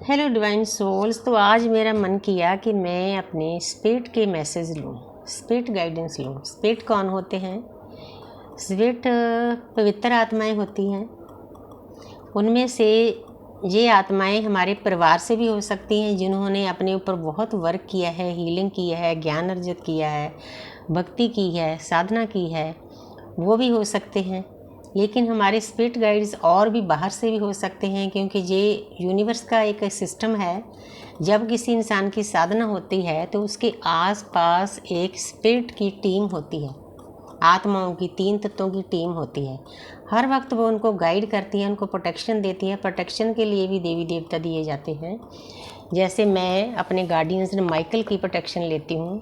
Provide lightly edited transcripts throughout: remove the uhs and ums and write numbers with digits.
Hello divine souls. तो आज मेरा मन किया कि मैं अपने स्पिरिट के मैसेज लूँ, स्पिरिट गाइडेंस लूँ। स्पिरिट कौन होते हैं? स्पिरिट पवित्र आत्माएं होती हैं। उनमें से ये आत्माएं हमारे परिवार से भी हो सकती हैं, जिन्होंने अपने ऊपर बहुत वर्क किया है, हीलिंग किया है, ज्ञान अर्जित किया है, भक्ति की है, साधना की है, वो भी हो सकते हैं। लेकिन हमारे स्पिरिट गाइड्स और भी बाहर से भी हो सकते हैं, क्योंकि ये यूनिवर्स का एक सिस्टम है। जब किसी इंसान की साधना होती है तो उसके आसपास एक स्पिरिट की टीम होती है, आत्माओं की, 3 तत्वों की टीम होती है। हर वक्त वो उनको गाइड करती है, उनको प्रोटेक्शन देती है। प्रोटेक्शन के लिए भी देवी देवता दिए जाते हैं। जैसे मैं अपने गार्डियंस माइकल की प्रोटेक्शन लेती हूँ।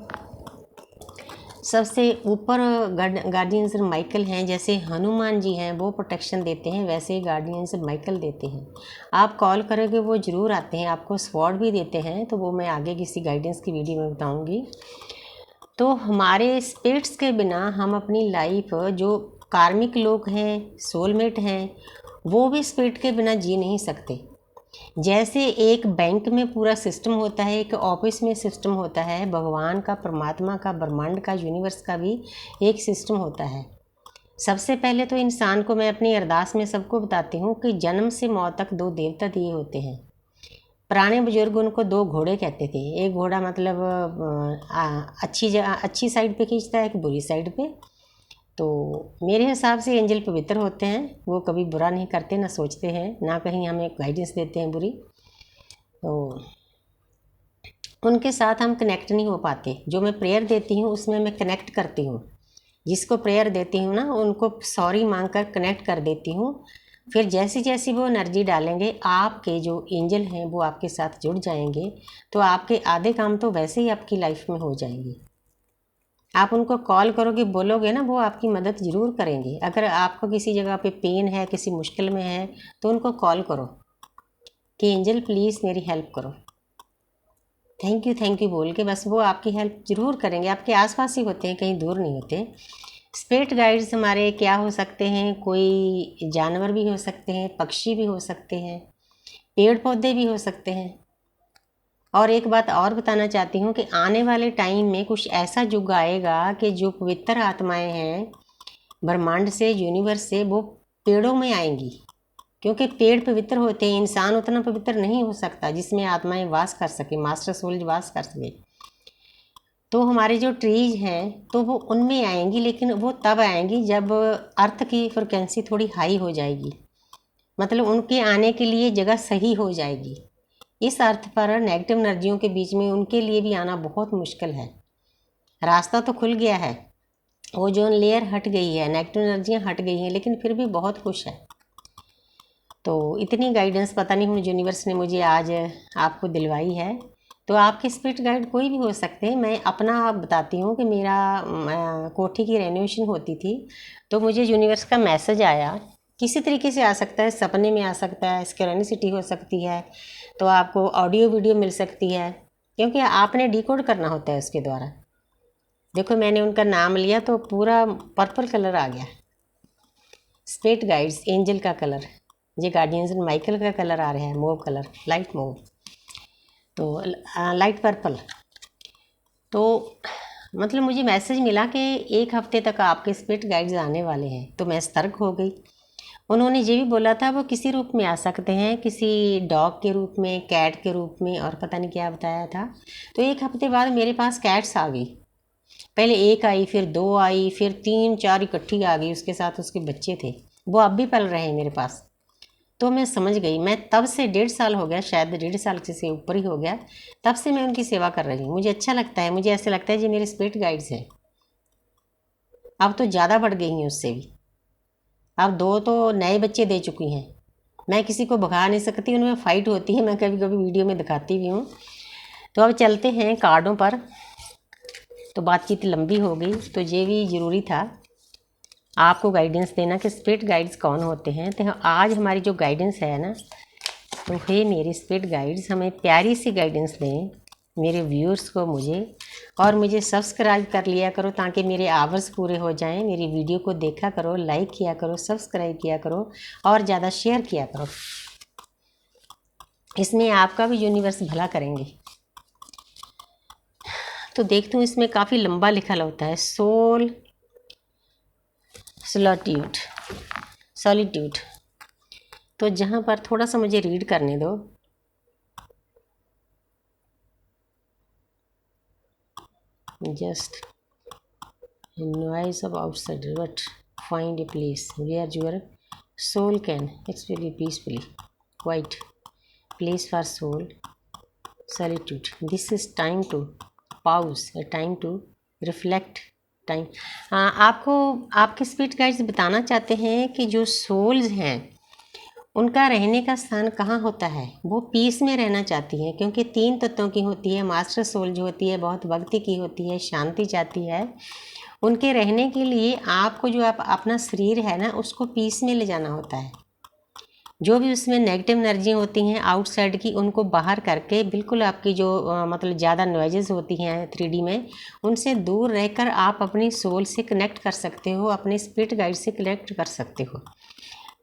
सबसे ऊपर गार्डियंस माइकल हैं। जैसे हनुमान जी हैं, वो प्रोटेक्शन देते हैं, वैसे ही गार्डियंस माइकल देते हैं। आप कॉल करोगे वो ज़रूर आते हैं, आपको स्वॉर्ड भी देते हैं, तो वो मैं आगे किसी गाइडेंस की वीडियो में बताऊंगी। तो हमारे स्पिरिट्स के बिना हम अपनी लाइफ, जो कार्मिक लोग हैं, सोलमेट हैं, वो भी स्पिरिट के बिना जी नहीं सकते। जैसे एक बैंक में पूरा सिस्टम होता है, एक ऑफिस में सिस्टम होता है, भगवान का, परमात्मा का, ब्रह्मांड का, यूनिवर्स का भी एक सिस्टम होता है। सबसे पहले तो इंसान को मैं अपनी अरदास में सबको बताती हूँ कि जन्म से मौत तक 2 देवता दिए होते हैं। पुराने बुजुर्ग उनको 2 घोड़े कहते थे। एक घोड़ा मतलब अच्छी साइड पे खींचता है, एक बुरी साइड पे। तो मेरे हिसाब से एंजल पवित्र होते हैं, वो कभी बुरा नहीं करते, ना सोचते हैं, ना कहीं हमें गाइडेंस देते हैं बुरी। तो उनके साथ हम कनेक्ट नहीं हो पाते। जो मैं प्रेयर देती हूँ उसमें मैं कनेक्ट करती हूँ। जिसको प्रेयर देती हूँ ना, उनको सॉरी मांग कर कनेक्ट कर देती हूँ। फिर जैसी जैसी वो एनर्जी डालेंगे, आपके जो एंजल हैं वो आपके साथ जुड़ जाएंगे। तो आपके आधे काम तो वैसे ही आपकी लाइफ में हो जाएंगे। आप उनको कॉल करोगे, बोलोगे ना, वो आपकी मदद ज़रूर करेंगे। अगर आपको किसी जगह पे पेन है, किसी मुश्किल में है, तो उनको कॉल करो कि एंजल प्लीज़ मेरी हेल्प करो। थैंक यू बोल के बस वो आपकी हेल्प ज़रूर करेंगे। आपके आसपास ही होते हैं, कहीं दूर नहीं होते। स्पिरिट गाइड्स हमारे क्या हो सकते हैं? कोई जानवर भी हो सकते हैं, पक्षी भी हो सकते हैं, पेड़ पौधे भी हो सकते हैं। और एक बात और बताना चाहती हूँ कि आने वाले टाइम में कुछ ऐसा युग आएगा कि जो पवित्र आत्माएं हैं ब्रह्मांड से, यूनिवर्स से, वो पेड़ों में आएंगी। क्योंकि पेड़ पवित्र होते हैं, इंसान उतना पवित्र नहीं हो सकता जिसमें आत्माएं वास कर सके, मास्टर सोल वास कर सके। तो हमारे जो ट्रीज हैं तो वो उनमें आएंगी, लेकिन वो तब आएंगी जब अर्थ की फ्रिक्वेंसी थोड़ी हाई हो जाएगी। मतलब उनके आने के लिए जगह सही हो जाएगी। इस अर्थ पर नेगेटिव एनर्जियों के बीच में उनके लिए भी आना बहुत मुश्किल है। रास्ता तो खुल गया है, ओजोन लेयर हट गई है, नेगेटिव एनर्जियाँ हट गई हैं, लेकिन फिर भी बहुत कुछ है। तो इतनी गाइडेंस पता नहीं यूनिवर्स ने मुझे आज आपको दिलवाई है। तो आपके स्पिरिट गाइड कोई भी हो सकते हैं। मैं अपना आप बताती हूँ कि मेरा कोठी की रेनोवेशन होती थी, तो मुझे यूनिवर्स का मैसेज आया। किसी तरीके से आ सकता है, सपने में आ सकता है, सिंक्रोनिसिटी हो सकती है, तो आपको ऑडियो वीडियो मिल सकती है, क्योंकि आपने डिकोड करना होता है उसके द्वारा। देखो मैंने उनका नाम लिया तो पूरा पर्पल कलर आ गया। स्पिरिट गाइड्स, एंजल का कलर, ये गार्डियंस माइकल का कलर आ रहा है, मूव कलर, लाइट मूव, तो लाइट पर्पल। तो मतलब मुझे मैसेज मिला कि 1 हफ्ते तक आपके स्पिरिट गाइड्स आने वाले हैं। तो मैं सतर्क हो गई। उन्होंने ये भी बोला था वो किसी रूप में आ सकते हैं, किसी डॉग के रूप में, कैट के रूप में, और पता नहीं क्या बताया था। तो 1 हफ्ते बाद मेरे पास कैट्स आ गई। पहले 1 आई, फिर 2 आई, फिर 3-4 इकट्ठी आ गई, उसके साथ उसके बच्चे थे। वो अब भी पल रहे हैं मेरे पास। तो मैं समझ गई। मैं तब से 1.5 साल हो गया, शायद 1.5 साल से ऊपर ही हो गया, तब से मैं उनकी सेवा कर रही हूँ। मुझे अच्छा लगता है, मुझे ऐसे लगता है ये मेरे स्पिरिट गाइड्स हैं। अब तो ज़्यादा बढ़ गई हैं उससे भी। अब 2 तो नए बच्चे दे चुकी हैं। मैं किसी को भगा नहीं सकती, उनमें फ़ाइट होती है, मैं कभी कभी वीडियो में दिखाती भी हूँ। तो अब चलते हैं कार्डों पर। तो बातचीत लंबी हो गई, तो ये भी ज़रूरी था आपको गाइडेंस देना कि स्पिरिट गाइड्स कौन होते हैं। तो आज हमारी जो गाइडेंस है ना, तो हे मेरे स्पिरिट गाइड्स, हमें प्यारी सी गाइडेंस दें मेरे व्यूअर्स को, मुझे, और मुझे सब्सक्राइब कर लिया करो ताकि मेरे आवर्स पूरे हो जाएं। मेरी वीडियो को देखा करो, लाइक किया करो, सब्सक्राइब किया करो, और ज़्यादा शेयर किया करो। इसमें आपका भी यूनिवर्स भला करेंगे। तो देखती हूँ इसमें काफ़ी लंबा लिखा होता है, सोल सॉलिट्यूड सॉलिट्यूड। तो जहाँ पर थोड़ा सा मुझे रीड करने दो। Just noise of outsider, but find a place where your soul can experience peacefully. Quiet place for soul solitude. This is time to pause, a time to reflect. Time आपको आपके स्पिरिट गाइड्स बताना चाहते हैं कि जो souls हैं उनका रहने का स्थान कहाँ होता है। वो पीस में रहना चाहती हैं, क्योंकि 3 तत्वों की होती है। मास्टर सोल जो होती है बहुत भक्ति की होती है, शांति चाहती है। उनके रहने के लिए आपको जो आप अपना शरीर है ना उसको पीस में ले जाना होता है। जो भी उसमें नेगेटिव एनर्जी होती हैं आउटसाइड की, उनको बाहर करके बिल्कुल आपकी जो मतलब ज़्यादा नॉइजेस होती हैं 3D में, उनसे दूर रहकर आप अपनी सोल से कनेक्ट कर सकते हो, अपने स्पिरिट गाइड से कनेक्ट कर सकते हो।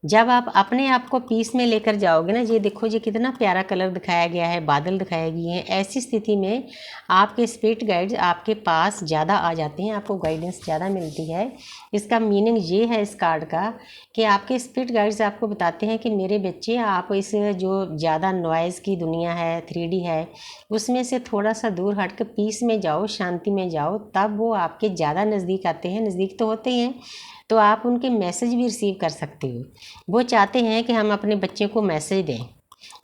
जब आप अपने आप को पीस में लेकर जाओगे ना, ये देखो ये कितना प्यारा कलर दिखाया गया है, बादल दिखाए गए हैं। ऐसी स्थिति में आपके स्पिरिट गाइड्स आपके पास ज़्यादा आ जाते हैं, आपको गाइडेंस ज़्यादा मिलती है। इसका मीनिंग ये है इस कार्ड का कि आपके स्पिरिट गाइड्स आपको बताते हैं कि मेरे बच्चे, आप इस जो ज़्यादा नॉइज़ की दुनिया है 3D है उसमें से थोड़ा सा दूर हट कर पीस में जाओ, शांति में जाओ, तब वो आपके ज़्यादा नज़दीक आते हैं। नज़दीक तो होते ही हैं, तो आप उनके मैसेज भी रिसीव कर सकते हो। वो चाहते हैं कि हम अपने बच्चे को मैसेज दें।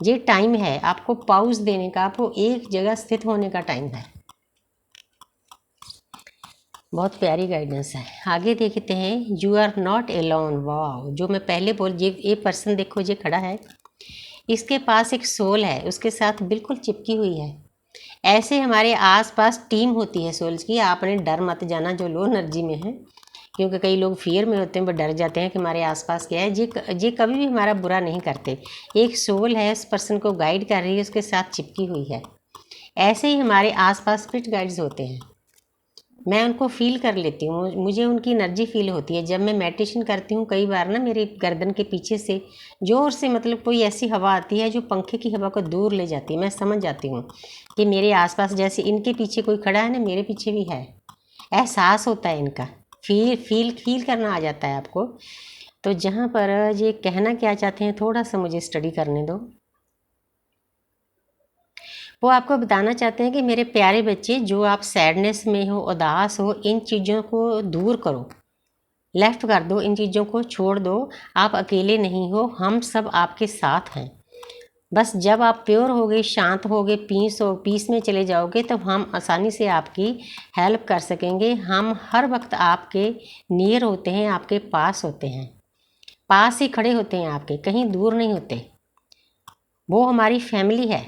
ये टाइम है आपको पॉज देने का, आपको एक जगह स्थित होने का टाइम है। बहुत प्यारी गाइडेंस है। आगे देखते हैं, यू आर नॉट एलोन। वाह, जो मैं पहले बोल, ये पर्सन देखो ये खड़ा है, इसके पास एक सोल है, उसके साथ बिल्कुल चिपकी हुई है। ऐसे हमारे आसपास टीम होती है सोल्स की। आपने डर मत जाना जो लो एनर्जी में है, क्योंकि कई लोग फियर में होते हैं, वो डर जाते हैं कि हमारे आसपास क्या है। ये कभी भी हमारा बुरा नहीं करते। एक सोल है, उस पर्सन को गाइड कर रही है, उसके साथ चिपकी हुई है। ऐसे ही हमारे आसपास स्पिरिट गाइड्स होते हैं। मैं उनको फील कर लेती हूँ, मुझे उनकी एनर्जी फील होती है। जब मैं मेडिटेशन करती हूँ कई बार ना मेरे गर्दन के पीछे से ज़ोर से मतलब कोई ऐसी हवा आती है जो पंखे की हवा को दूर ले जाती है। मैं समझ जाती हूँ कि मेरे आसपास जैसे इनके पीछे कोई खड़ा है ना, मेरे पीछे भी है। एहसास होता है इनका, फील करना आ जाता है आपको। तो जहाँ पर ये कहना क्या चाहते हैं थोड़ा सा मुझे स्टडी करने दो। वो आपको बताना चाहते हैं कि मेरे प्यारे बच्चे, जो आप सैडनेस में हो, उदास हो, इन चीज़ों को दूर करो, लेफ्ट कर दो, इन चीज़ों को छोड़ दो। आप अकेले नहीं हो, हम सब आपके साथ हैं। बस जब आप प्योर होगे, शांत होगे, पीस में चले जाओगे, तब हम आसानी से आपकी हेल्प कर सकेंगे। हम हर वक्त आपके नियर होते हैं, आपके पास होते हैं, पास ही खड़े होते हैं आपके, कहीं दूर नहीं होते। वो हमारी फैमिली है।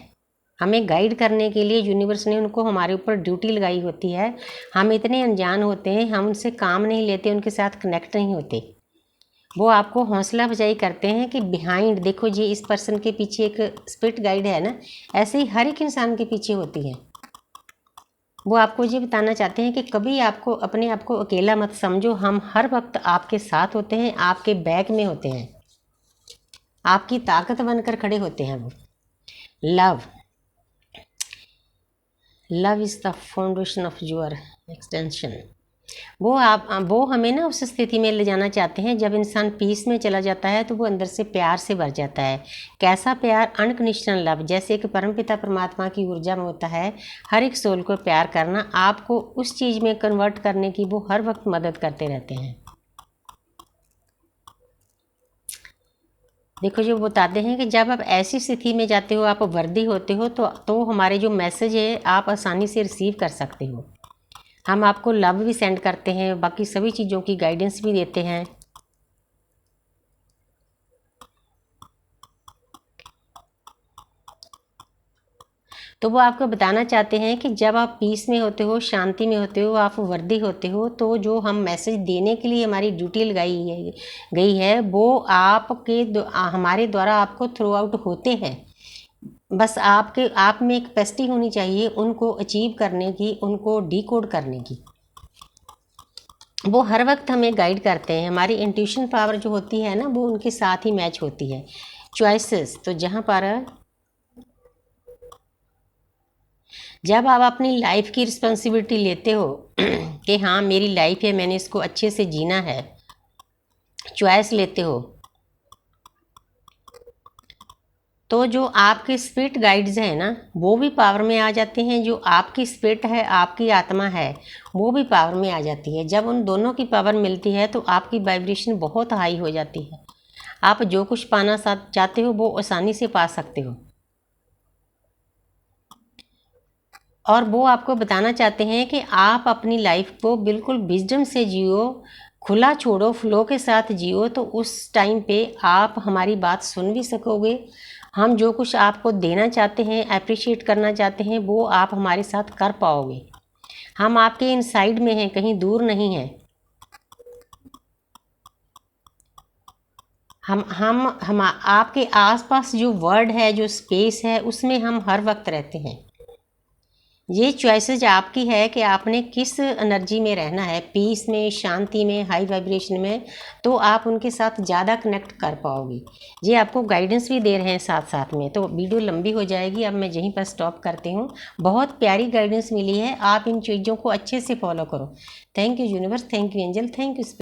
हमें गाइड करने के लिए यूनिवर्स ने उनको हमारे ऊपर ड्यूटी लगाई होती है। हम इतने अनजान होते हैं, हम उनसे काम नहीं लेते, उनके साथ कनेक्ट नहीं होते। वो आपको हौसला अफजाई करते हैं कि बिहाइंड देखो, ये इस पर्सन के पीछे एक स्पिरिट गाइड है ना, ऐसे ही हर एक इंसान के पीछे होती है। वो आपको ये बताना चाहते हैं कि कभी आपको अपने आप को अकेला मत समझो, हम हर वक्त आपके साथ होते हैं, आपके बैक में होते हैं, आपकी ताकत बनकर खड़े होते हैं। वो love is the foundation of your extension. वो हमें ना उस स्थिति में ले जाना चाहते हैं जब इंसान पीस में चला जाता है तो वो अंदर से प्यार से भर जाता है। कैसा प्यार? अनकंडीशनल लव, जैसे एक परमपिता परमात्मा की ऊर्जा में होता है हर एक सोल को प्यार करना। आपको उस चीज़ में कन्वर्ट करने की वो हर वक्त मदद करते रहते हैं। देखो, जो बताते हैं कि जब आप ऐसी स्थिति में जाते हो, आप वर्दी होते हो, तो हमारे जो मैसेज है आप आसानी से रिसीव कर सकते हो। हम आपको लव भी सेंड करते हैं, बाकी सभी चीज़ों की गाइडेंस भी देते हैं। तो वो आपको बताना चाहते हैं कि जब आप पीस में होते हो, शांति में होते हो, आप वर्दी होते हो, तो जो हम मैसेज देने के लिए हमारी ड्यूटी लगाई गई है वो हमारे द्वारा आपको थ्रू आउट होते हैं। बस आप में एक कैपेसिटी होनी चाहिए उनको अचीव करने की, उनको डिकोड करने की। वो हर वक्त हमें गाइड करते हैं। हमारी इंट्यूशन पावर जो होती है ना, वो उनके साथ ही मैच होती है। चॉइसेस, तो जहाँ पर जब आप अपनी लाइफ की रिस्पॉन्सिबिलिटी लेते हो कि हाँ मेरी लाइफ है, मैंने इसको अच्छे से जीना है, चॉइस लेते हो, तो जो आपके स्पिरिट गाइड्स हैं ना वो भी पावर में आ जाते हैं। जो आपकी स्पिरिट है, आपकी आत्मा है, वो भी पावर में आ जाती है। जब उन दोनों की पावर मिलती है तो आपकी वाइब्रेशन बहुत हाई हो जाती है। आप जो कुछ पाना चाहते हो वो आसानी से पा सकते हो। और वो आपको बताना चाहते हैं कि आप अपनी लाइफ को बिल्कुल विजडम से जियो, खुला छोड़ो, फ्लो के साथ जियो, तो उस टाइम पे आप हमारी बात सुन भी सकोगे। हम जो कुछ आपको देना चाहते हैं, अप्रिशिएट करना चाहते हैं, वो आप हमारे साथ कर पाओगे। हम आपके इनसाइड में हैं, कहीं दूर नहीं हैं। हम आपके आसपास जो वर्ल्ड है, जो स्पेस है, उसमें हम हर वक्त रहते हैं। ये चॉइसेस आपकी है कि आपने किस एनर्जी में रहना है, पीस में, शांति में, हाई वाइब्रेशन में, तो आप उनके साथ ज़्यादा कनेक्ट कर पाओगे। ये आपको गाइडेंस भी दे रहे हैं साथ साथ में। तो वीडियो लंबी हो जाएगी, अब मैं यहीं पर स्टॉप करती हूँ। बहुत प्यारी गाइडेंस मिली है, आप इन चीज़ों को अच्छे से फॉलो करो। Thank you universe, thank you angel, thank you.